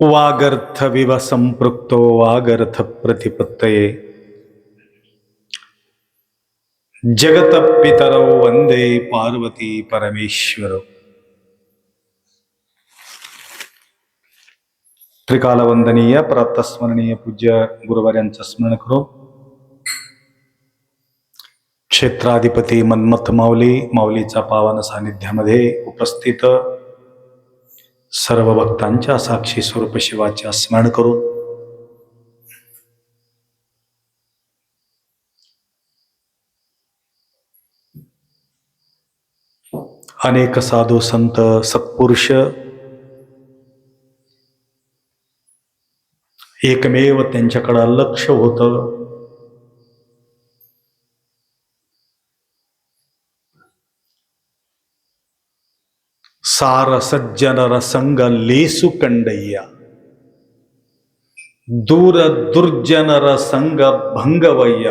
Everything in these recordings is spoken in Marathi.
वागर्थ विव संपृक्तो वागर्थ प्रतिपत्तये जगत पितरौ वंदे पार्वती परमेश्वर. त्रिकालवंदनीय प्रातस्मरणीय पूज्य गुरुवार्यांचं स्मरण करू. क्षेत्राधिपती मन्मथ माऊलीचा पावन सानिध्यामध्ये उपस्थित सर्व भक्तांच्या साक्षी स्वरूप शिवाचे स्मरण करू. अनेक साधू संत सत्पुरुष एकमेव त्यांच्याकडे लक्ष होतं. सार सज्जनर संग लेसु कंडय्या दूर दुर्जनर संग भंगवಯ್ಯ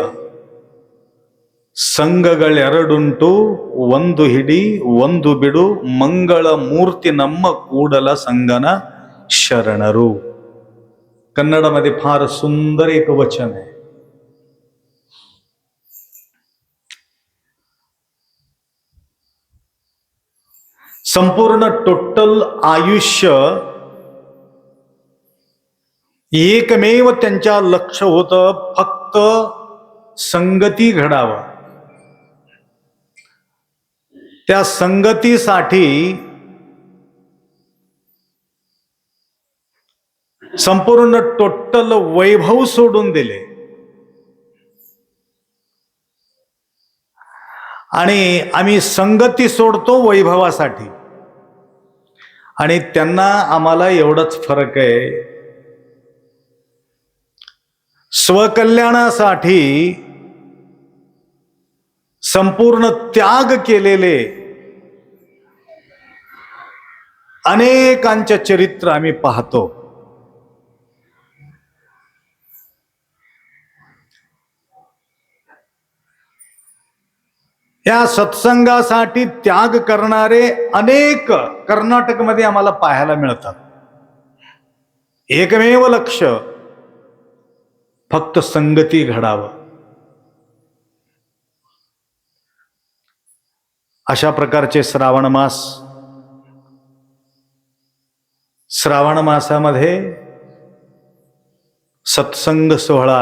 ಸಂಘಗಳೆರಡುಂಟು ಒಂದು ಹಿಡಿ ಒಂದು ಬಿಡು ಮಂಗಳ ಮೂರ್ತಿ ನಮ್ಮ ಕೂಡಲ ಸಂಗನ ಶರಣರು. कन्नडमध्ये फार सुंदर एक वचन आहे. संपूर्ण टोटल आयुष्य एकमेव त्यांच्या लक्ष होतं, फक्त संगती घडावं. त्या संगतीसाठी संपूर्ण टोटल वैभव सोडून दिले आणि आम्ही संगती सोडतो वैभवासाठी. आणि त्यांना आम्हाला एवढाच फरक आहे, स्वकल्याणासाठी संपूर्ण त्याग केलेले अनेकांचे चरित्र आम्ही पाहतो. या सत्संगासाठी त्याग करणारे अनेक कर्नाटकमध्ये आम्हाला पाहायला मिळतात. एकमेव लक्ष फक्त संगती घडावं. अशा प्रकारचे श्रावण मासामध्ये सत्संग सोहळा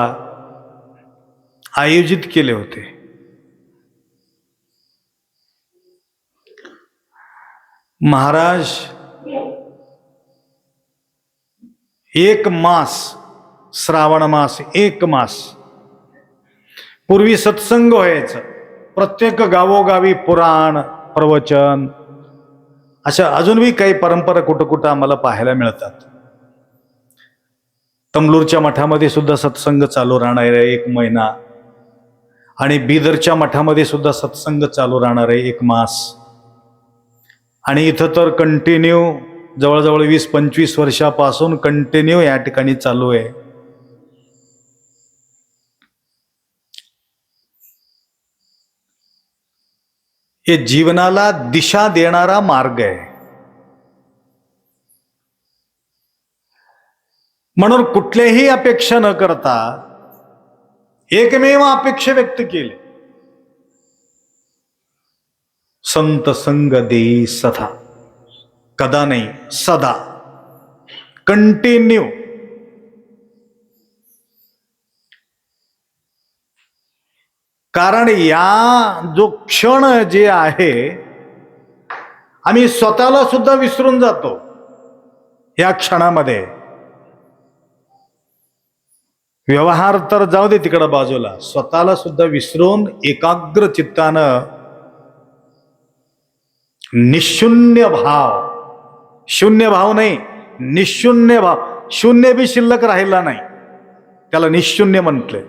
आयोजित केले होते. महाराज एक मास, श्रावण मास एक मास पूर्वी सत्संग व्हायचं. प्रत्येक गावोगावी पुराण, प्रवचन, अशा अजूनही काही परंपरा कुठं कुठं आम्हाला पाहायला मिळतात. तमलूरच्या मठामध्ये सुद्धा सत्संग चालू राहणार आहे 1 महिना, आणि बिदरच्या मठामध्ये सुद्धा सत्संग चालू राहणार आहे 1 मास. आणि इथं तर कंटिन्यू जवळजवळ 20-25 वर्षापासून कंटिन्यू या ठिकाणी चालू आहे. हे जीवनाला दिशा देणारा मार्ग आहे. म्हणून कुठल्याही अपेक्षा न करता एकमेव अपेक्षा व्यक्त केली, संत संग देई सदा. कदा नाही, सदा, कंटिन्यू. कारण या जो क्षण जे आहे, आम्ही स्वतःला सुद्धा विसरून जातो या क्षणामध्ये. व्यवहार तर जाऊ दे तिकडं बाजूला, स्वतःला सुद्धा विसरून एकाग्र चित्तानं निशून्य भाव, शून्य भाव नाही, निशून्य भाव, शून्य बी शिल्लक राहिला नाही, त्याला निशून्य म्हटले.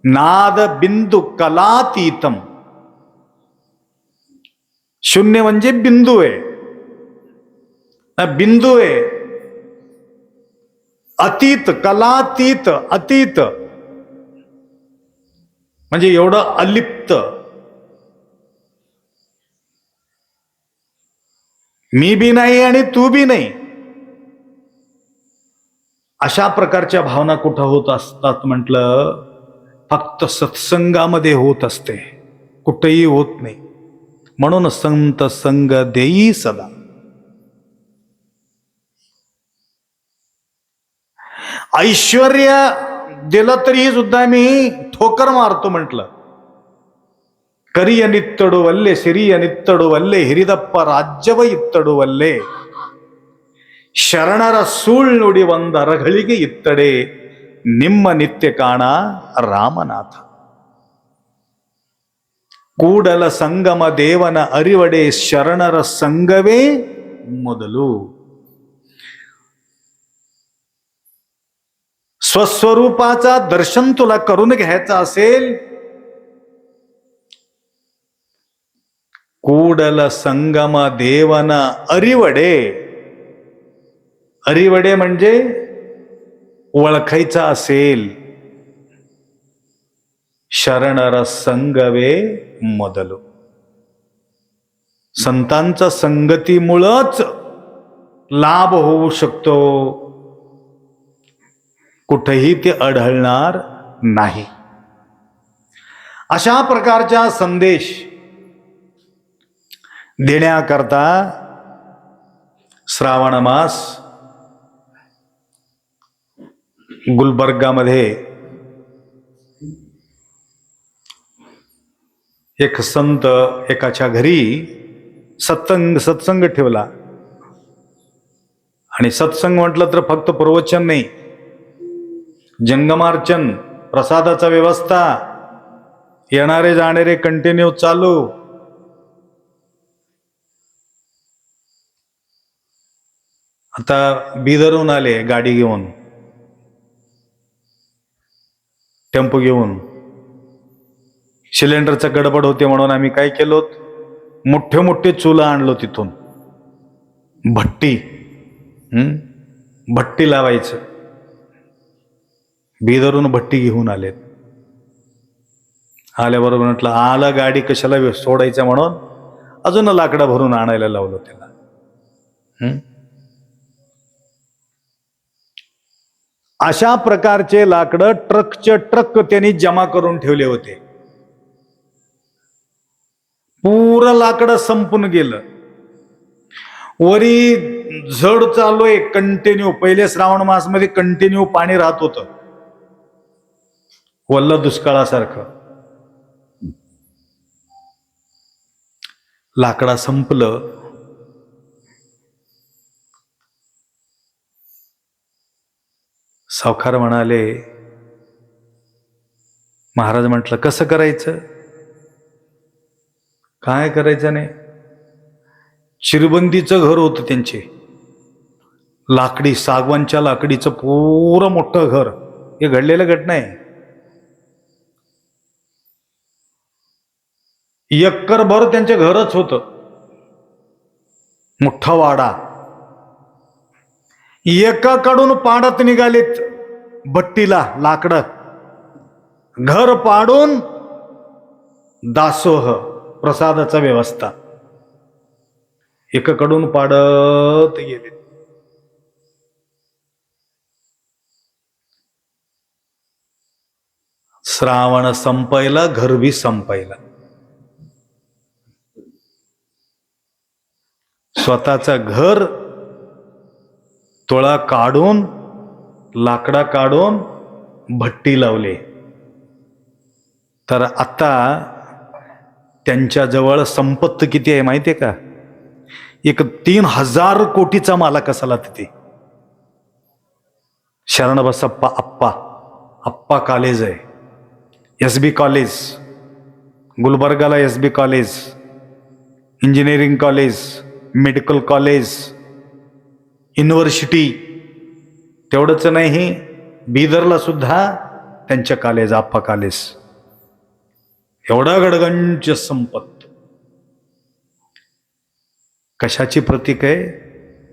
नाद बिंदू कलातीतम. शून्य म्हणजे बिंदू आहे, बिंदू आहे. अतीत, कलातीत, अतीत म्हणजे एवढं अलिप्त. मी बी नाही आणि तू बी नाही, अशा प्रकारच्या भावना कुठं होत असतात म्हटलं? फक्त सत्संगामध्ये होत असते, कुठेही होत नाही. म्हणून संत संग देई सदा. ऐश्वर्य दिलं तरी सुद्धा मी ठोकर मारतो म्हटलं. करियनित्तडू वल्ले सिरियनित्तडू वल्ले हिरिदप्प राज्यव इत्तडू वल्ले ಶರಣರ ಸೂಳ್ನುಡಿ ಒಂದ ರಗಳಿಗೆ ಇತ್ತಡೆ ನಿಮ್ಮ ನಿತ್ಯ ಕಾಣ ರಾಮನಾಥ. ಕೂಡಲ ಸಂಗಮ ದೇವನ ಅರಿವಡೆ ಶರಣರ ಸಂಗವೇ ಮೊದಲು. स्वस्वरूपाचा दर्शन तुला करून घ्यायचा असेल, ಕೂಡಲ संगम देवन अरिवडे. अरिवडे म्हणजे ओळखायचा असेल, शरणर संगवे मोदलो. संतांचा संगतीमुळेच लाभ होऊ शकतो, कुठेही ते आढळणार नाही. अशा प्रकारचा संदेश देण्याकरता श्रावण मास गुलबर्गामध्ये एक संत एकाच्या घरी सत्संग ठेवला. आणि सत्संग म्हटलं तर फक्त प्रवचन नाही, जंगमार्चन, प्रसादाचा व्यवस्था, येणारे जाणारे कंटिन्यू चालू. आता बिदरहून आले गाडी घेऊन, टेम्पो घेऊन. सिलेंडरचं गडबड होते म्हणून आम्ही काय केलो, मोठे मोठे चुला आणलो तिथून, भट्टी भट्टी लावायचं. बिदरहून भट्टी घेऊन आलेत. आल्याबरोबर म्हटलं आला गाडी कशाला सोडायचं म्हणून अजून लाकडं भरून आणायला लावलं त्याला. अशा प्रकारचे लाकडं ट्रकचे ट्रक त्यांनी जमा करून ठेवले होते. पूर्ण लाकडं संपून गेलं. वरी झड चालू आहे कंटिन्यू. पहिले श्रावण मास मध्ये कंटिन्यू पाणी राहत होतं, वल्ल दुष्काळासारखं. लाकडा संपलं. सावकार म्हणाले, महाराज म्हटलं कसं करायचं, काय करायचं नाही. चिरबंदीचं घर होतं त्यांचे, लाकडी सागवानच्या लाकडीचं पुरं मोठं घर. हे घडलेलं घटना आहे. एकरभर त्यांचे घरच होतं, मोठा वाडा. एकाकडून पाडत निघालेत भट्टीला लाकडं, घर पाडून दासोह, प्रसादाचा व्यवस्था. एकाकडून पाडत गेले. श्रावण संपायला, घर बी संपायला. स्वतःचा घर तोळा काढून, लाकडा काढून भट्टी लावले. तर आता त्यांच्या जवळ संपत्ती किती आहे माहितीये का? एक 3000 कोटीचा मालक असाला तिथे. शरणबसप्पा अप्पा कॉलेज आहे, SB कॉलेज, गुलबर्गाला SB college, engineering college, medical college, university. तेवढंच नाही, बिदरला सुद्धा त्यांच्या कॉलेज, अप्पा कॉलेज. एवढा गडगंज संपत्त. कशाची प्रतीक आहे?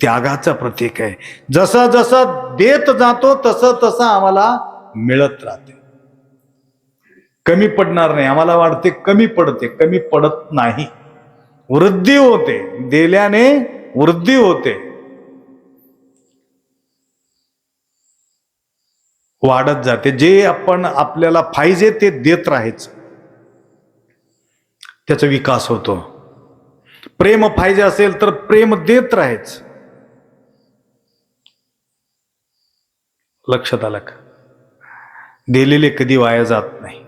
त्यागाचं प्रतीक आहे. जसं जसं देत जातो तसं तसं आम्हाला मिळत राहते. कमी पडणार नाही. आम्हाला वाटते कमी पडते, कमी पडत नाही. वृद्धी होते, दिल्याने वृद्धी होते, वाढत जाते. जे आपण आपल्याला पाहिजे ते देत राहायचं, त्याचा विकास होतो. प्रेम पाहिजे असेल तर प्रेम देत राहायचं. लक्षात आलं का? दिलेले कधी वाया जात नाही,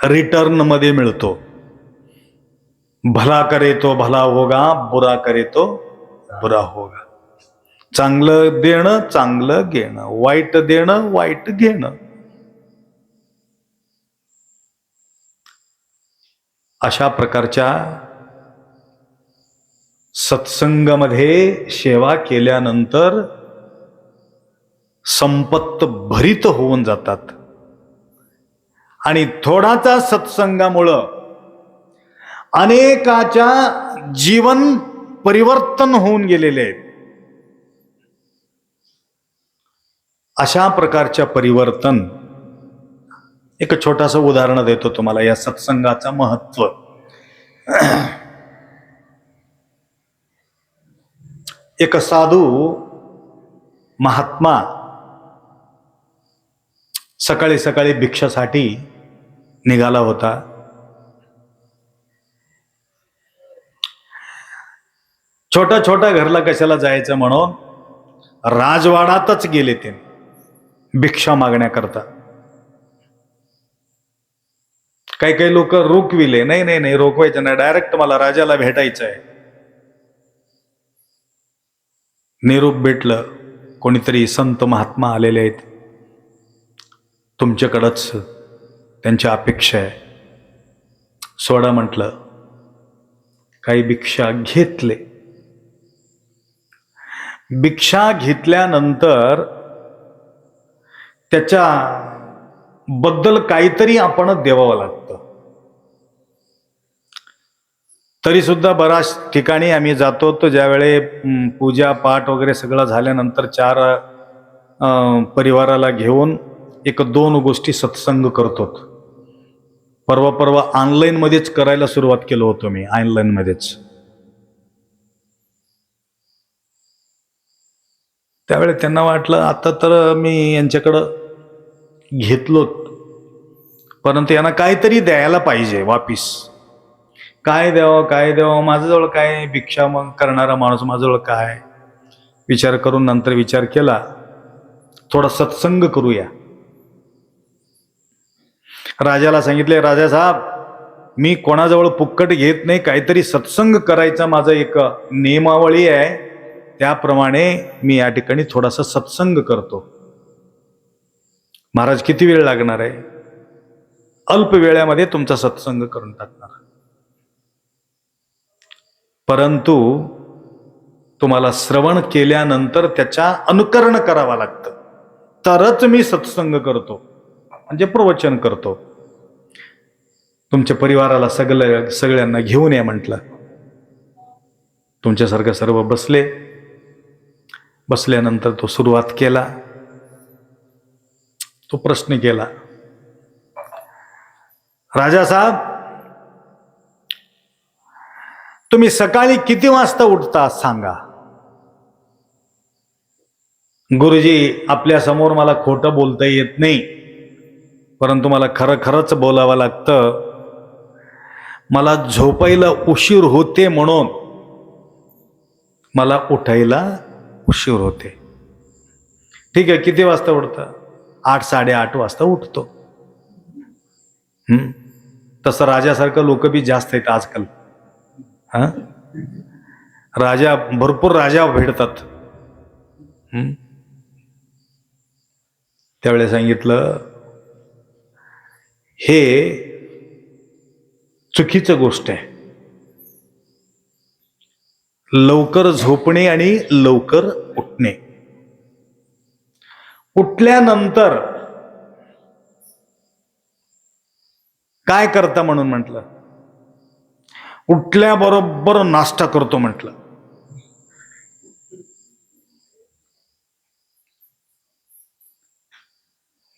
रिटर्न मध्ये मिळतो. भला करे तो भला होगा, बुरा करे तो बुरा होगा. चांगलं देणं, चांगलं घेणं, वाईट देणं, वाईट घेणं. अशा प्रकारच्या सत्संगामध्ये सेवा केल्यानंतर संपत्त भरित होऊन जातात. आणि थोडाचा सत्संगामुळं अनेकाच्या जीवन परिवर्तन होऊन गेलेले आहेत. अशा प्रकारच्या परिवर्तन, एक छोटासा उदाहरण देतो तुम्हाला या सत्संगाचं महत्व. एक साधू महात्मा सकाळी सकाळी भिक्षासाठी निघाला होता. छोट्या छोट्या घरला कशाला जायचं म्हणून राजवाडातच गेले ते भिक्षा मागण्याकरता. काही काही लोक रोखविले, नाही नाही नाही रोखवायचं नाही, डायरेक्ट मला राजाला भेटायचं आहे. निरोप भेटलं, कोणीतरी संत महात्मा आलेले आहेत, तुमच्याकडंच त्यांची अपेक्षा आहे. सोडा म्हटलं. काही भिक्षा घेतले. भिक्षा घेतल्यानंतर त्याच्या बद्दल काहीतरी आपण द्यावं लागतं. तरी सुद्धा बऱ्याच ठिकाणी आम्ही जातो, तर ज्यावेळे पूजा पाठ वगैरे सगळं झाल्यानंतर 4 परिवाराला घेऊन 1-2 गोष्टी सत्संग करतो. परवा ऑनलाईन मध्येच करायला सुरुवात केलं होतं मी, ऑनलाईन मध्येच. त्यावेळी त्यांना वाटलं आता तर मी यांच्याकडं घेतलो, परंतु यांना काहीतरी द्यायला पाहिजे वापिस. काय द्यावं माझ्याजवळ काय, भिक्षा मग करणारा माणूस माझ्याजवळ काय. विचार करून नंतर विचार केला, थोडा सत्संग करूया. राजाला सांगितले, राजा साहेब मी कोणाजवळ फुक्कट घेत नाही, काहीतरी सत्संग करायचा माझा एक नियमावली आहे, त्याप्रमाणे मी या ठिकाणी थोडासा सत्संग करतो. महाराज किती वेळ लागणार आहे? अल्प वेळामध्ये तुमचा सत्संग करून टाकणार, परंतु तुम्हाला श्रवण केल्यानंतर त्याच्या अनुकरण करावं लागतं, तरच मी सत्संग करतो, म्हणजे प्रवचन करतो. तुमच्या परिवाराला सगळ्यांना घेऊन या म्हटलं. तुमच्यासारखं सर्व बसल्यानंतर तो सुरुवात केला. तो प्रश्न केला, राजा साहेब तुम्ही सकाळी किती वाजता उठता सांगा. गुरुजी आपल्या समोर मला खोटं बोलता येत नाही, परंतु मला खरंच बोलावं लागतं. मला झोपायला उशीर होते म्हणून मला उठायला उशीर होते. ठीक आहे, किती वाजता उठता? 8-8:30 वाजता उठतो. तसं राजासारखं लोक बी जास्त आहेत आजकाल. राजा भरपूर राजा भेटतात. त्यावेळेस सांगितलं हे चुकीचं गोष्ट आहे. लवकर झोपणे आणि लवकर उठणे. उठल्यानंतर काय करता म्हणून म्हटलं. उठल्याबरोबर नाश्ता करतो म्हटलं.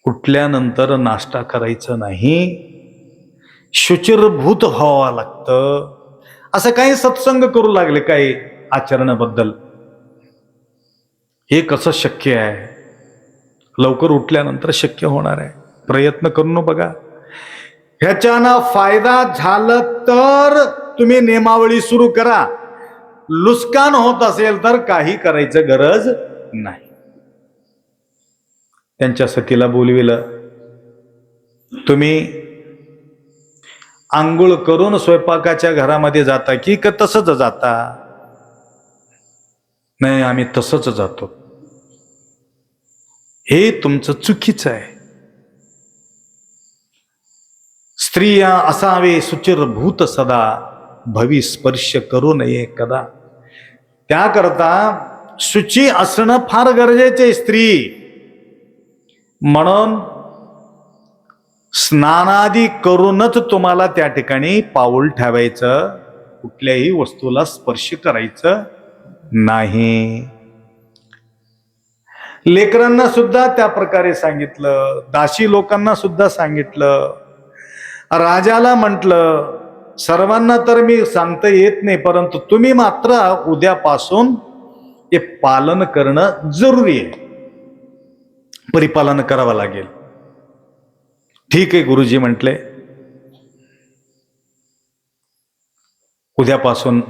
उठल्यानंतर नाश्ता करायचं नाही, शुचिर्भूत व्हावं लागतं. असं काही सत्संग करू लागले काही आचरणाबद्दल. हे कसं शक्य आहे? लवकर उठल्यानंतर शक्य होणार आहे. प्रयत्न करून बघा. ह्याच्यानं फायदा झाला तर तुम्ही नियमावली सुरू करा. लुस्कान होत असेल तर काही करायचं गरज नाही. त्यांच्या सखीला बोलविलं, तुम्ही आंघोळ करून स्वयंपाकाच्या घरामध्ये जाता की तसंच जाता? नाही, आम्ही तसंच जातो. हे तुमचं चुकीचं आहे. स्त्रिया असावे शुचिर्भूत सदा, भवी स्पर्श करू नये कदा. त्याकरता शुची असणं फार गरजेचे. स्त्री म्हणून स्नानादी करूनच तुम्हाला त्या ठिकाणी पाऊल ठेवायचं. कुठल्याही वस्तूला स्पर्श करायचं नाही. लेकरांना सुद्धा त्या प्रकारे सांगितलं, दासी लोकांना सुद्धा सांगितलं. राजाला म्हटलं, सर्वांना तर मी सांगता येत नाही, परंतु तुम्ही मात्र उद्यापासून हे पालन करणं जरुरी आहे, परिपालन करावं लागेल. ठीक आहे गुरुजी म्हटले, उद्यापासून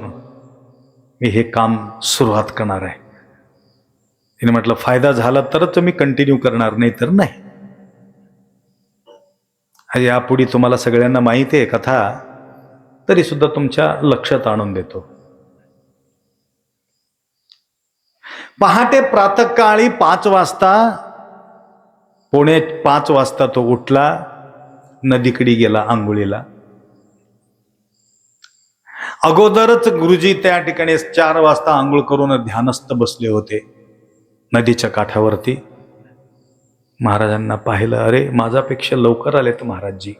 मी हे काम सुरुवात करणार आहे. तिने म्हटलं फायदा झाला तरच मी कंटिन्यू करणार, नाही तर नाही. यापुढे तुम्हाला सगळ्यांना माहिती आहे कथा, तरी सुद्धा तुमच्या लक्षात आणून देतो. पहाटे प्रातःकाळी 5 वाजता, 4:45 वाजता तो उठला, नदीकडे गेला आंघोळीला. अगोदरच गुरुजी त्या ठिकाणी 4 वाजता आंघोळ करून ध्यानस्थ बसले होते नदीच्या काठावरती. महाराजांना पाहिलं, अरे माझ्यापेक्षा लवकर आलेत महाराजजी.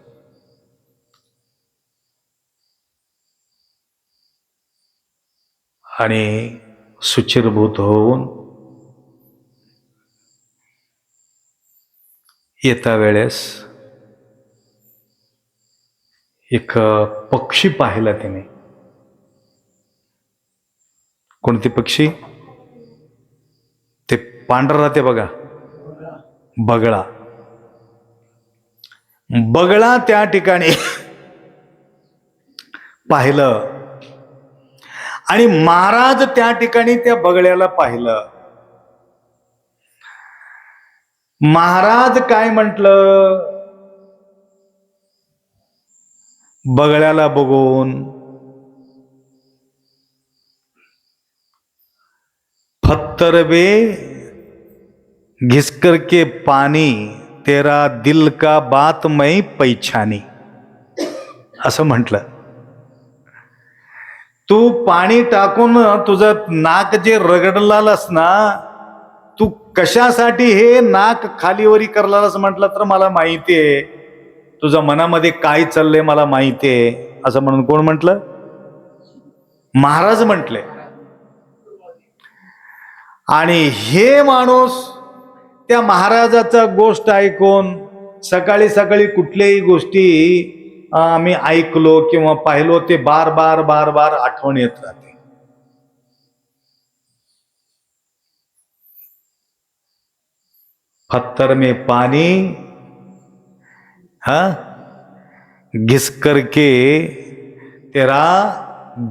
आणि शुचिरभूत होऊन येता वेळेस एक पक्षी पाहिला त्याने. कोणते पक्षी? ते पांढरा राहते बघा, बगळा. बगळा त्या ठिकाणी पाहिलं आणि महाराज त्या ठिकाणी त्या बगळ्याला पाहिलं. महाराज काय म्हटलं बगळ्याला बघून, पत्थर बे घिस करके पानी, तेरा दिल का बात मैं पैछानी, असं म्हटलं. तू पाणी टाकून तुझं नाक जे रगडलास ना, तू कशासाठी हे नाक खालीवरी करलास म्हटलं तर मला माहिती आहे तुझ्या मनामध्ये काय चाललंय, मला माहिती आहे, असं म्हणून कोण म्हटलं? महाराज म्हटले. आणि हे माणूस त्या महाराजाचा गोष्ट ऐकून, सकाळी सकाळी कुठल्याही गोष्टी आम्ही ऐकलो किंवा पाहिलो ते बार बार बार बार आठवण येत राहते. पत्थर में पानी, घिस करके तेरा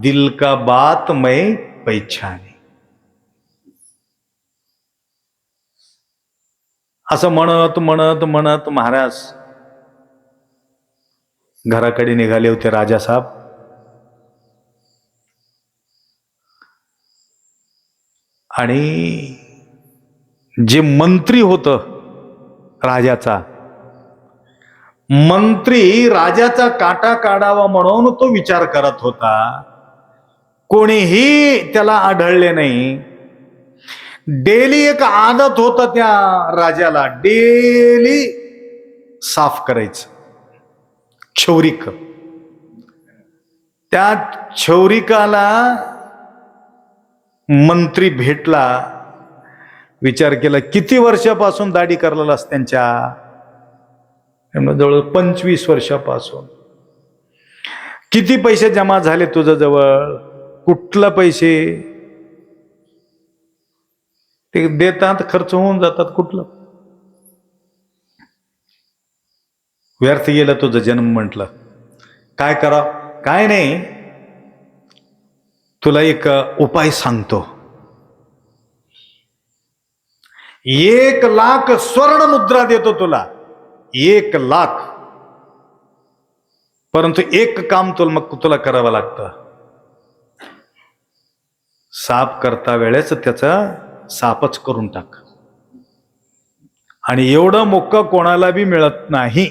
दिल का बात मैं पैछानी, असं म्हणत म्हणत म्हणत महाराज घराकडे निघाले होते राजासाहेब. आणि जे मंत्री होतं राजाचा, मंत्री राजाचा काटा काढावा म्हणून तो विचार करत होता. कोणीही त्याला आढळले नाही. डेली एक आदत होता त्या राजाला, डेली साफ करायचं क्षौरिक. त्या क्षौरिकाला मंत्री भेटला, विचार केला किती वर्षापासून दाढी करलेलास त्यांच्या? जवळ 25 वर्षापासून. किती पैसे जमा झाले तुझ्या जवळ? कुठला पैसे? ते देतात खर्च होऊन जातात, कुठलं व्यर्थ गेलं तुझं जन्म. म्हटलं काय करा? काय नाही, तुला एक उपाय सांगतो. 1,00,000 स्वर्ण मुद्रा देतो तुला, 1,00,000. परंतु एक काम तुला करावं लागतं. साफ करता वेळेस त्याचा साफच करून टाक. आणि एवढं मोक्क कोणाला बी मिळत नाही,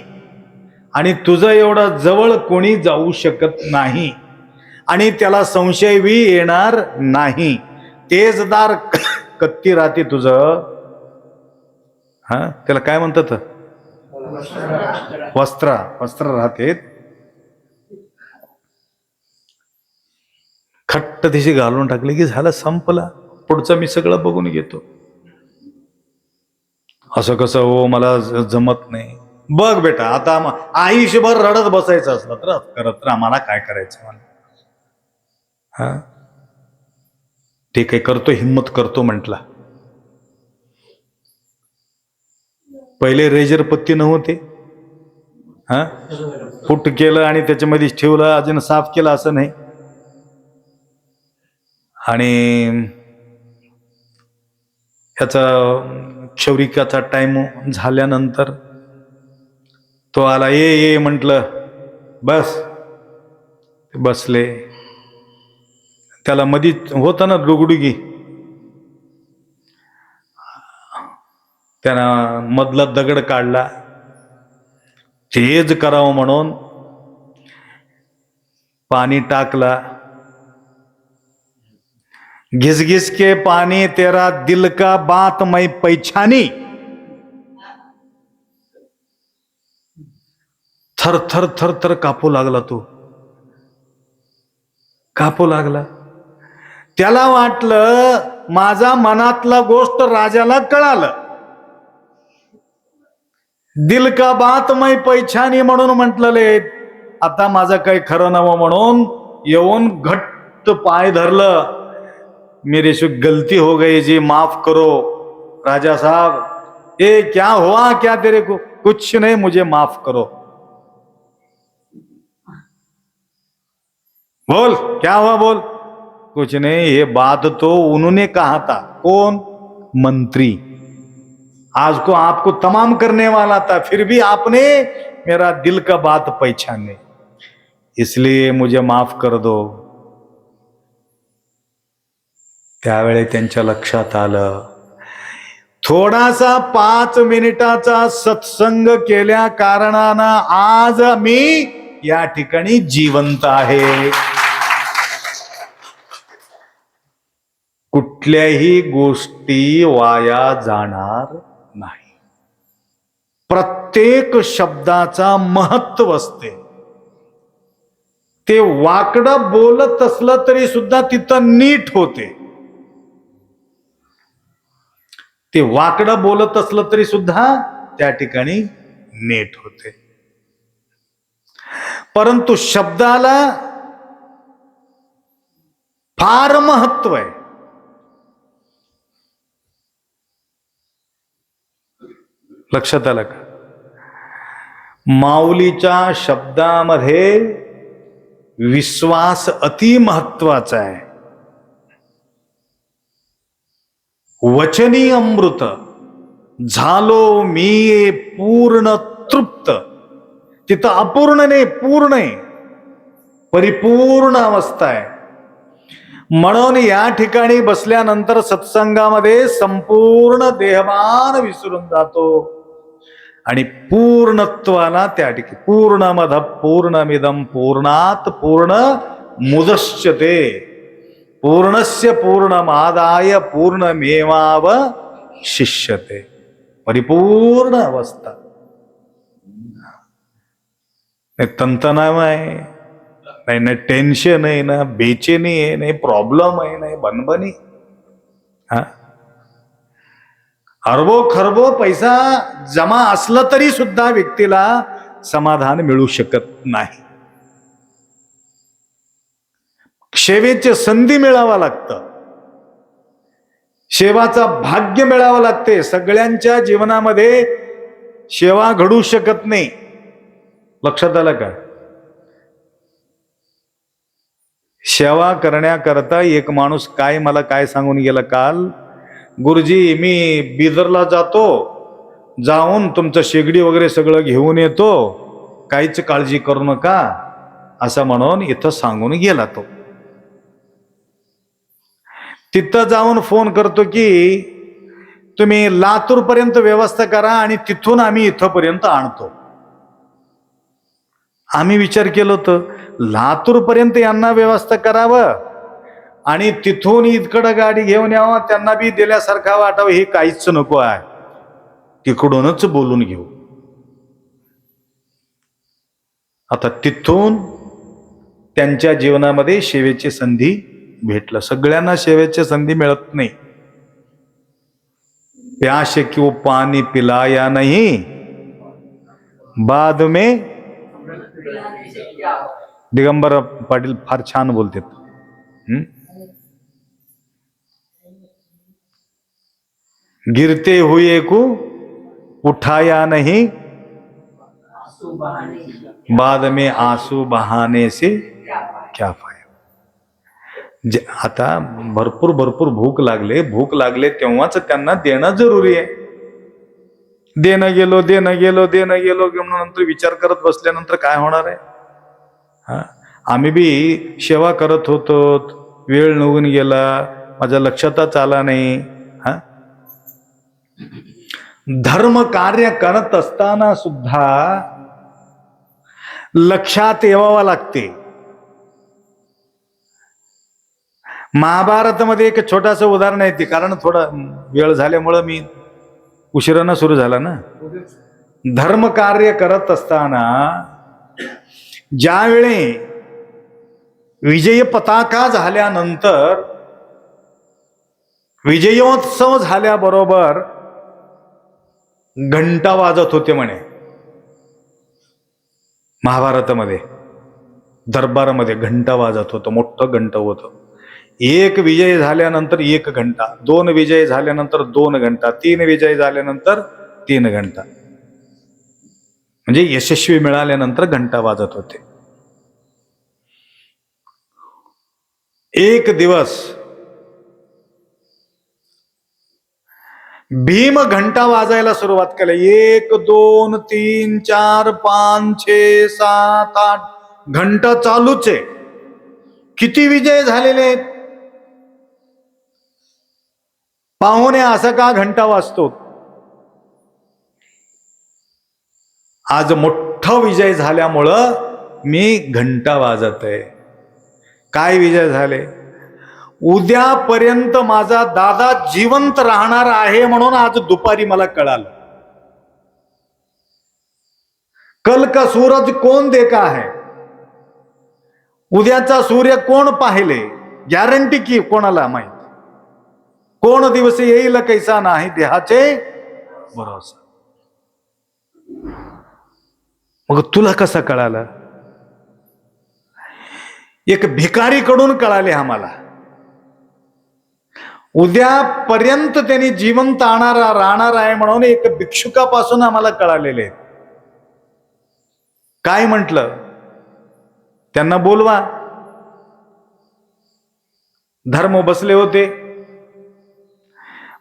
आणि तुझं एवढं जवळ कोणी जाऊ शकत नाही, आणि त्याला संशय बी येणार नाही. तेजदार कत्ती राहते तुझं, त्याला काय म्हणतात? वस्त्र राहते. खट्ट दिशी घालून टाकले की झालं, संपला. पुढचं मी सगळं बघून घेतो. असं कसं हो, मला जमत नाही. बघ बेटा, आता आयुष्यभर रडत बसायचं असलं तर करत राहा, मला काय करायचं मला. ठीक आहे, करतो, हिम्मत करतो म्हटला. पहिले रेजर पत्ती नव्हते, फुट केलं आणि त्याच्यामध्ये ठेवलं, अजून साफ केलं असं नाही. आणि ह्याचा क्षौरिकाचा टाइम झाल्यानंतर तो आला, ये म्हटलं, बस. बसले. त्याला मधीच होतं ना डुगडुगी, त्यानं मधला दगड काढला. तेज करावं म्हणून पाणी टाकला. घिस घिस के पानी तेरा दिल का बात मैं पैछानी. थर थर थर थर कापू लागला तो, कापू लागला. त्याला वाटलं माझा मनातला गोष्ट राजाला कळालं. दिल का बात मैं पैछानी म्हणून म्हटलेले, आता माझं काही खरं नवं म्हणून येऊन घट्ट पाय धरलं. मेरे से गलती हो गई जी, माफ करो राजा साहब. ए क्या हुआ, क्या तेरे को? कुछ नहीं, मुझे माफ करो. बोल क्या हुआ, बोल. कुछ नहीं, ये बात तो उन्होंने कहा था. कौन? मंत्री. आज को आपको तमाम करने वाला था, फिर भी आपने मेरा दिल का बात पहचाने, इसलिए मुझे माफ कर दो. त्यावेळी त्यांच्या लक्षात आलं, थोडासा 5 मिनिटाचा सत्संग केल्या कारणानं आज मी या ठिकाणी जिवंत आहे. कुठल्याही गोष्टी वाया जाणार नाही. प्रत्येक शब्दाचा महत्व असते. ते वाकडं बोलत असलं तरी सुद्धा तिथं नीट होते. ते वाकडं बोलत असलं तरी सुद्धा त्या ठिकाणी नीट होते. परंतु शब्दाला फार महत्व आहे. लक्षात आलं का? माऊलीच्या शब्दामध्ये विश्वास अति महत्वाचा आहे. वचनी अमृत झालो मी पूर्ण तृप्त. तिथं अपूर्ण नाही, पूर्ण आहे, परिपूर्ण अवस्था आहे. म्हणून या ठिकाणी बसल्यानंतर सत्संगामध्ये संपूर्ण देहभान विसरून जातो आणि पूर्णत्वाला त्या ठिकाणी पूर्णमद पूर्णमिदं पूर्णात पूर्ण मुदच्यते पूर्णस्य पूर्णमादाय पूर्णमेवावशिष्यते. परिपूर्ण अवस्था. नाही तंतनाव आहे, नाही ना टेन्शन आहे, ना बेचैनी आहे, नाही प्रॉब्लेम आहे, नाही बनबनी. अरबो खरबो पैसा जमा असलं तरी सुद्धा व्यक्तीला समाधान मिळू शकत नाही. सेवेची संधी मिळावा लागतं, सेवाचा भाग्य मिळावं लागते. सगळ्यांच्या जीवनामध्ये सेवा घडू शकत नाही. लक्षात आलं का? सेवा करण्याकरता एक माणूस मला काय सांगून गेला काल, गुरुजी मी बिदरला जातो, जाऊन तुमचं शेगडी वगैरे सगळं घेऊन येतो, काहीच काळजी करू नका, असं म्हणून इथं सांगून गेला तो. तिथं जाऊन फोन करतो की तुम्ही लातूर पर्यंत व्यवस्था करा आणि तिथून आम्ही इथंपर्यंत आणतो. आम्ही विचार केलो होतं लातूर पर्यंत यांना व्यवस्था करावं आणि तिथून इकडं गाडी घेऊन यावं, त्यांना बी दिल्यासारखा वाटावं, हे काहीच नको आहे, तिकडूनच बोलून घेऊ. आता तिथून त्यांच्या जीवनामध्ये सेवेची संधी भेटलं. सगळ्यांना सेवेची संधी मिळत नाही. प्यास क्यों पानी पिलाया नहीं, बाद में. दिगंबर पाटील फार छान बोलतात. गिरते हुए को उठाया नहीं, बाद में आंसू बहाने से क्या फायदा. आता भरपूर भूक लागले तेव्हाच त्यांना देणं जरुरी आहे. देणं गेलो म्हणून नंतर विचार करत बसल्यानंतर काय होणार आहे? आम्ही बी सेवा करत होतो, वेळ निघून गेला, माझ्या लक्षातच आला नाही. धर्म कार्य करत असताना सुद्धा लक्षात यावं लागते. महाभारतामध्ये एक छोटासा उदाहरण आहे ते, कारण थोडा वेळ झाल्यामुळं मी उशिरानं सुरू झाला ना. धर्म कार्य करत असताना ज्यावेळी विजय पताका झाल्यानंतर, विजयोत्सव झाल्याबरोबर घंटा वाजत होते म्हणे. महाभारतामध्ये दरबारामध्ये घंटा वाजत होतं, मोठं घंट होतं. एक विजय झाल्यानंतर 1 घंटा, 2 विजय झाल्यानंतर 2 घंटा, 3 विजय झाल्यानंतर 3 घंटा, म्हणजे यशस्वी मिळाल्यानंतर घंटा वाजत होते. एक दिवस भीम घंटा वाजायला सुरुवात केली. 1 2 3 4 5 6 7 8 घंटा चालूच आहे. किती विजय झालेले आहेत? पाहुणे असा का घंटा वाजतो? आज मोठा विजय झाल्यामुळं मी घंटा वाजत आहे. काय विजय झाले? उद्यापर्यंत माझा दादा जिवंत राहणार आहे म्हणून आज दुपारी मला कळालं. कल का सूरज कौन देखा है, उद्याचा सूर्य कोण पाहिले, गॅरंटी की कोणाला माहित. कोण दिवस येईल कैसा नाही देहाचे भरोसा. मग तुला कसं कळालं? एक भिकारीकडून कळाले आम्हाला. उद्यापर्यंत त्यांनी जिवंत राहणार आहे म्हणून एक भिक्षुकापासून आम्हाला कळालेले. काय म्हटलं? त्यांना बोलवा. धर्म बसले होते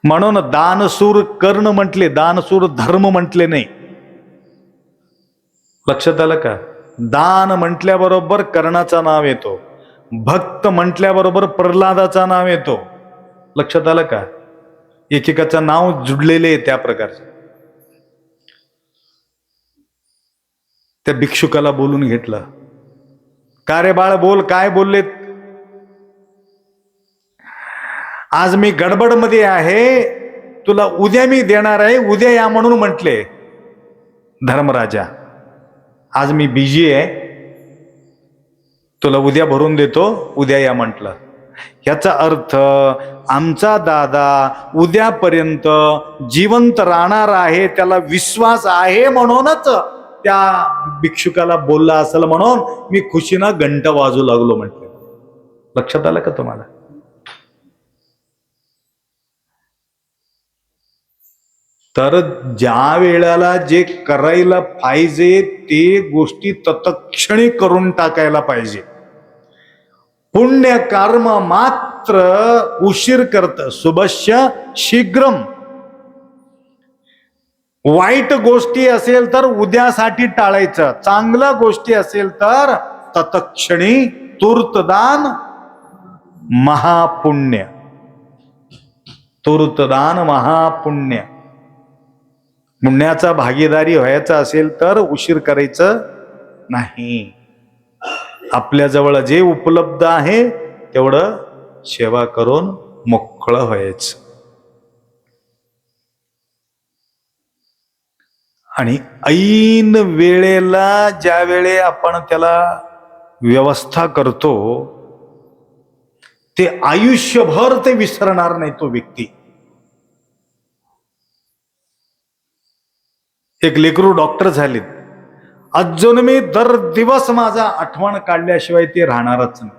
म्हणून दानशूर कर्ण म्हटले, दानशूर धर्म म्हटले नाही. लक्षात आलं का? दान म्हटल्याबरोबर कर्णाचं नाव येतो, भक्त म्हटल्याबरोबर प्रल्हादाचं नाव येतो. लक्षात आलं का? एकेकाचं नाव जुडलेले आहे त्या प्रकारचे. त्या भिक्षुकाला बोलून घेतलं. का रे बाळ, बोल, काय बोललेत? आज मी गडबडमध्ये आहे, तुला उद्या मी देणार आहे, उद्या या म्हणून म्हटले. धर्मराजा, आज मी बिझी आहे, तुला उद्या भरून देतो, उद्या या म्हटलं. याचा अर्थ आमचा दादा उद्यापर्यंत जिवंत राहणार आहे, त्याला विश्वास आहे म्हणूनच त्या भिक्षुकाला बोलला असेल म्हणून मी खुशीनं घंटा वाजू लागलो म्हटलं. लक्षात आलं का तुम्हाला? तर ज्या वेळेला जे करायला पाहिजे ते गोष्टी तत्क्षणी करून टाकायला पाहिजे. पुण्य कर्म मात्र उशीर करत, शुभस्य शीघ्रम. वाईट गोष्टी असेल तर उद्यासाठी टाळायचं, चांगल्या गोष्टी असेल तर तत्क्षणी तूर्तदान महापुण्य. तूर्तदान महापुण्य. पुण्याचा भागीदारी व्हायचा असेल तर उशीर करायचं नाही. आपल्याजवळ जे उपलब्ध आहे तेवढं सेवा करून मोकळं व्हायचं. आणि ऐन वेळेला ज्या वेळे आपण त्याला व्यवस्था करतो ते आयुष्यभर ते विसरणार नाही तो व्यक्ती. एक लेकरू डॉक्टर झालेत, अजून मी दर दिवस माझा आठवण काढल्याशिवाय ते राहणारच नाही.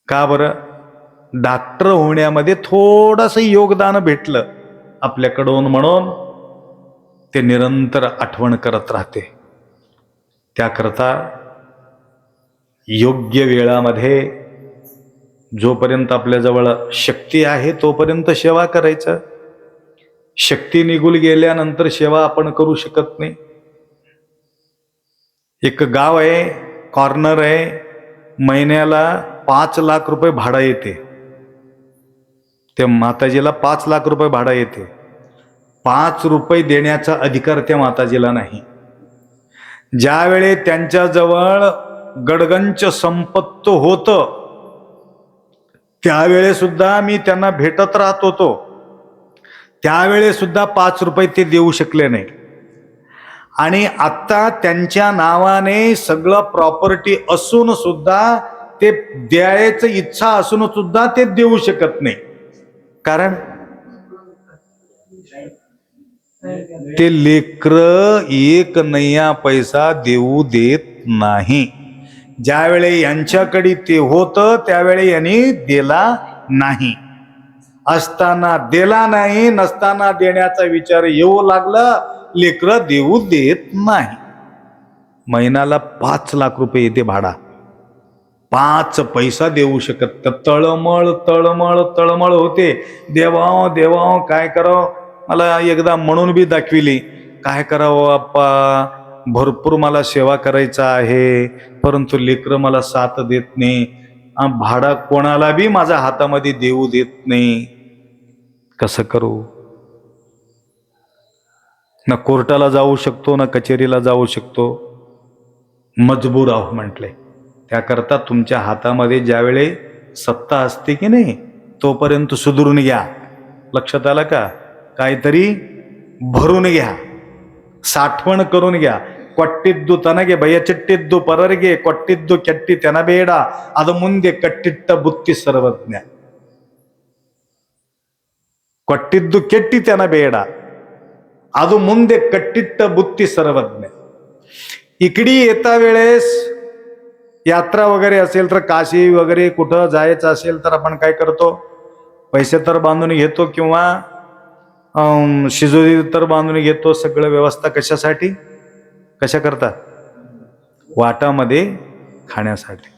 का बरं? डॉक्टर होण्यामध्ये थोडंसं योगदान भेटलं आपल्याकडून म्हणून ते निरंतर आठवण करत राहते. त्याकरता योग्य वेळामध्ये जोपर्यंत आपल्याजवळ शक्ती आहे तोपर्यंत सेवा करायचं. शक्ती निघून गेल्यानंतर सेवा आपण करू शकत नाही. एक गाव आहे, कॉर्नर आहे, महिन्याला 5 लाख रुपये भाडं येते. त्या माताजीला 5 लाख रुपये भाडं येते. 5 रुपये देण्याचा अधिकार त्या माताजीला नाही. ज्यावेळी त्यांच्याजवळ गडगंच संपत्त होतं त्यावेळे सुद्धा मी त्यांना भेटत राहत होतो. त्यावेळे सुद्धा 5 रुपये ते देऊ शकले नाही. आणि आता त्यांच्या नावाने सगळं प्रॉपर्टी असून सुद्धा ते द्यायचं इच्छा असून सुद्धा ते देऊ शकत नाही. कारण ते लेकरं एक नया पैसा देऊ देत नाही. ज्यावेळी यांच्याकडे ते होतं त्यावेळी यांनी दिला नाही. असताना दिला नाही, नसताना देण्याचा विचार येऊ लागला, लेकरं देऊ देत नाही. महिन्याला 5 लाख रुपये येते भाडा. 5 पैसा देऊ शकत. तळमळ तळमळ तळमळ होते. देवाव देवाव काय करावं. मला एकदा म्हणून बी दाखविली, काय करावं आप्पा, भरपूर मला सेवा करायचा आहे, परंतु लेकरं मला साथ देत नाही. भाडा कोणाला बी माझ्या हातामध्ये देऊ देत नाही. कसं करू. ना कोर्टाला जाऊ शकतो ना कचेरीला जाऊ शकतो. मजबूर आहो म्हटले. त्याकरता तुमच्या हातामध्ये ज्यावेळी सत्ता असते की नाही तोपर्यंत सुधरून घ्या. लक्षात आलं का. काहीतरी भरून घ्या, साठवण करून घ्या. ಕೊಟ್ಟಿದ್ದು ತನಗೆ ಬಯಚಿಟ್ಟಿದ್ದು ಪರರಿಗೆ ಕೊಟ್ಟಿದ್ದು ಕೆಟ್ಟಿ ತೆನಬೇಡ ಅದು ಮುಂದೆ ಕಟ್ಟಿಟ್ಟ ಬುತ್ತಿ ಸರ್ವಜ್ಞ. ಕೊಟ್ಟಿದ್ದು ಕೆಟ್ಟಿ ತೆನಬೇಡ ಅದು ಮುಂದೆ कट्टिट्ट बुत्ती सर्वज्ञ. इकडे येता वेळेस यात्रा वगैरे असेल तर काशी वगैरे कुठं जायचं असेल तर आपण काय करतो, पैसे तर बांधून घेतो किंवा शिजोरी तर बांधून घेतो. सगळं व्यवस्था कशासाठी, कशा करता, वाटामध्ये खाण्यासाठी.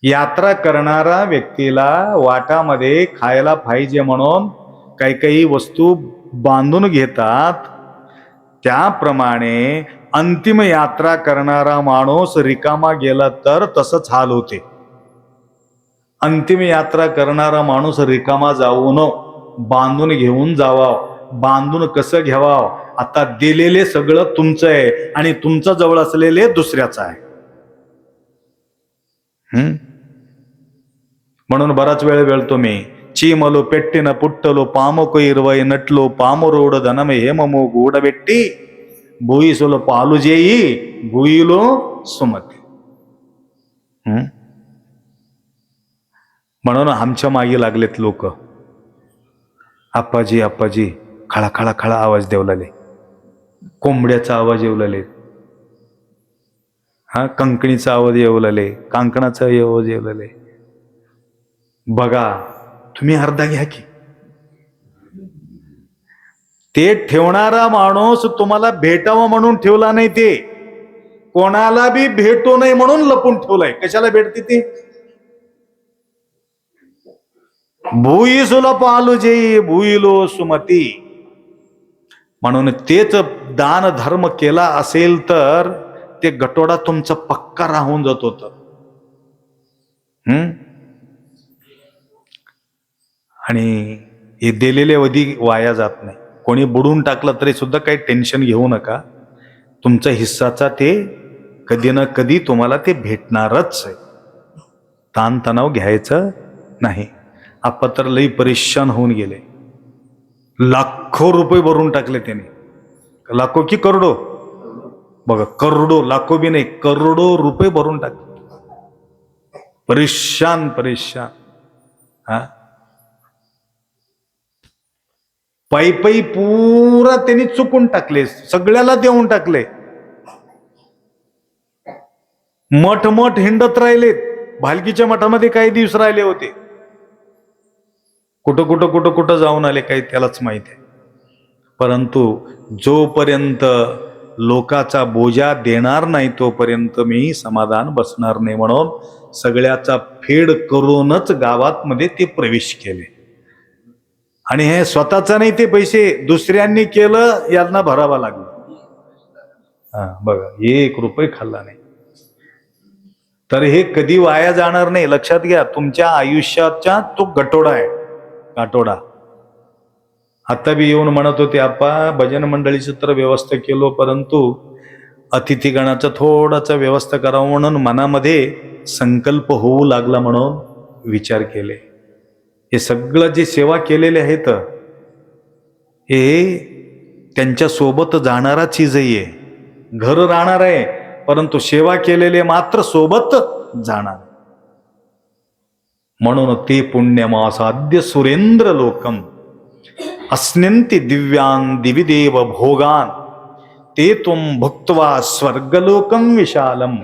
यात्रा करणारा व्यक्तीला वाटामध्ये खायला पाहिजे म्हणून काही काही वस्तू बांधून घेतात. त्याप्रमाणे अंतिम यात्रा करणारा माणूस रिकामा गेला तर तसंच हाल होते. अंतिम यात्रा करणारा माणूस रिकामा जाऊ न, बांधून घेऊन जावा. बांधून कसं घ्यावा. आता दिलेले सगळं तुमचं आहे आणि तुमच्या जवळ असलेले दुसऱ्याचं आहे. म्हणून बराच वेळ वेळतो मी. चीमलो पेट्टिन पुट्टलो पामुको इरवय नटलो पामुरोड धनमे हेममो गूडबेट्टी भूईसोलो पालू जेई भूईलो सुमती. म्हणून आमच्या मागे लागलेत लोक. आप्पाजी आप्पाजी खळा खळा खळा आवाज देऊ लागले. कोंबड्याचा आवाज येऊ लागले. कंकणीचा आवाज येऊ लागले. कांकणाचा आवाज येऊ लागले. बघा तुम्ही अर्धा घ्या की. ते ठेवणारा माणूस तुम्हाला भेटावं म्हणून ठेवला नाही, ते कोणाला बी भेटू नये म्हणून लपून ठेवलाय. कशाला भेटते ते. भूईसुला पालू जे भूईलो सुमती. म्हणून तेच दान धर्म केला असेल तर ते गटोडा तुमचा पक्का राहून जात होत. आणि हे दिलेले वधी वाया जात नाही. कोणी बुडून टाकलं तरी सुद्धा काही टेन्शन घेऊ नका. तुमचा हिस्साचा ते कधी ना कधी तुम्हाला ते भेटणारच आहे. ताणतणाव घ्यायचं नाही. आपण तर लई परेशान होऊन गेले. लाखो रुपये भरून टाकले त्याने. लाखो की करोडो, बघा करोडो, लाखो बी नाही, करोडो रुपये भरून टाकले. परेशान परेशान. पायी पायी पुरा त्यांनी चुकून टाकले. सगळ्याला देऊन टाकले. मठ मठ हिंडत राहिले. भालकीच्या मठामध्ये काही दिवस राहिले होते. कुठं कुठं कुठं कुठं जाऊन आले काही त्यालाच माहिती आहे. परंतु जोपर्यंत लोकाचा बोजा देणार नाही तोपर्यंत मी समाधान बसणार नाही, म्हणून सगळ्याचा फेड करूनच गावात मध्ये ते प्रवेश केले. आणि हे स्वतःचा नाही, ते पैसे दुसऱ्यांनी केलं यांना भरावा लागला. बघा, 1 रुपये खाल्ला नाही. तर हे कधी वाया जाणार नाही, लक्षात घ्या. तुमच्या आयुष्याचा तो गटोडा आहे, काटोडा. आता बी येऊन म्हणत होते, आप्पा भजन मंडळीची तर व्यवस्था केलो, परंतु अतिथीगणाचा थोडासा व्यवस्था करावं म्हणून मनामध्ये संकल्प होऊ लागला, म्हणून विचार केले. हे सगळं जे सेवा केलेले आहेत हे त्यांच्या सोबत जाणारा चीजही आहे. घर राहणार आहे, परंतु सेवा केलेले मात्र सोबत जाणार. म्हणून ते पुण्यमासाद्य सुरेंद्र लोकम अस्न्यन्ति दिव्यान दिविदेव भोगान ते तुम भुक्त्वा स्वर्गलोकम विशालम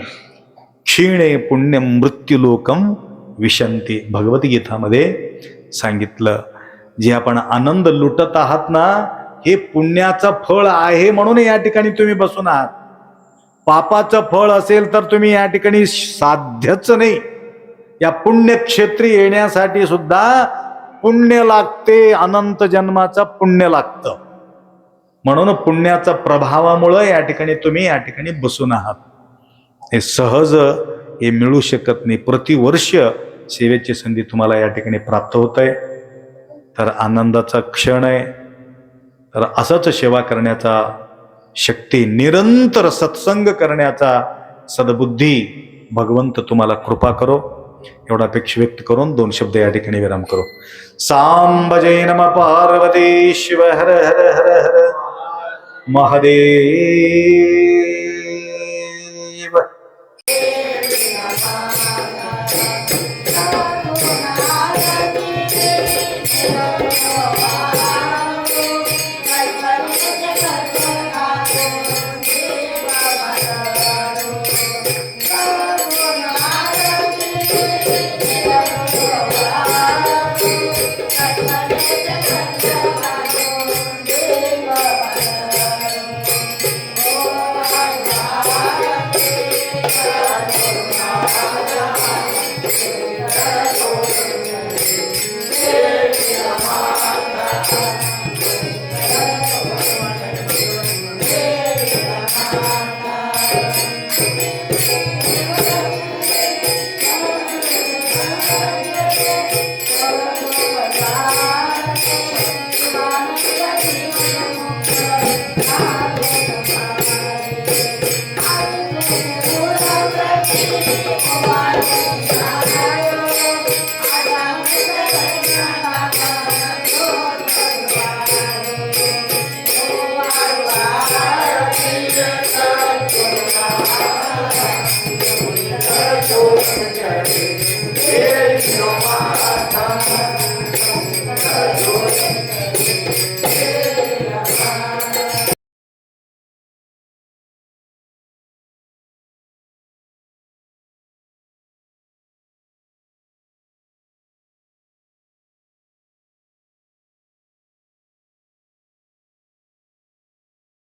क्षीणे पुण्यम मृत्युलोकम विशंती. भगवद्गीतामध्ये सांगितलं, जे आपण आनंद लुटत आहात ना, हे पुण्याचं फळ आहे म्हणून या ठिकाणी तुम्ही बसून आहात. पापाचं फळ असेल तर तुम्ही या ठिकाणी साध्यच नाही. या पुण्यक्षेत्री येण्यासाठी सुद्धा पुण्य लागते, अनंत जन्माचं पुण्य लागतं. म्हणून पुण्याच्या प्रभावामुळे या ठिकाणी तुम्ही या ठिकाणी बसून आहात. हे सहज हे मिळू शकत नाही. प्रतिवर्ष सेवेची संधी तुम्हाला या ठिकाणी प्राप्त होत आहे, तर आनंदाचा क्षण आहे. तर असंच सेवा करण्याचा शक्ती, निरंतर सत्संग करण्याचा सद्बुद्धी भगवंत तुम्हाला कृपा करो. एवढा अपेक्षा व्यक्त करून 2 शब्द या ठिकाणी विराम करो. सांब जय नम पार्वती शिव हर हर हर हर महादेव.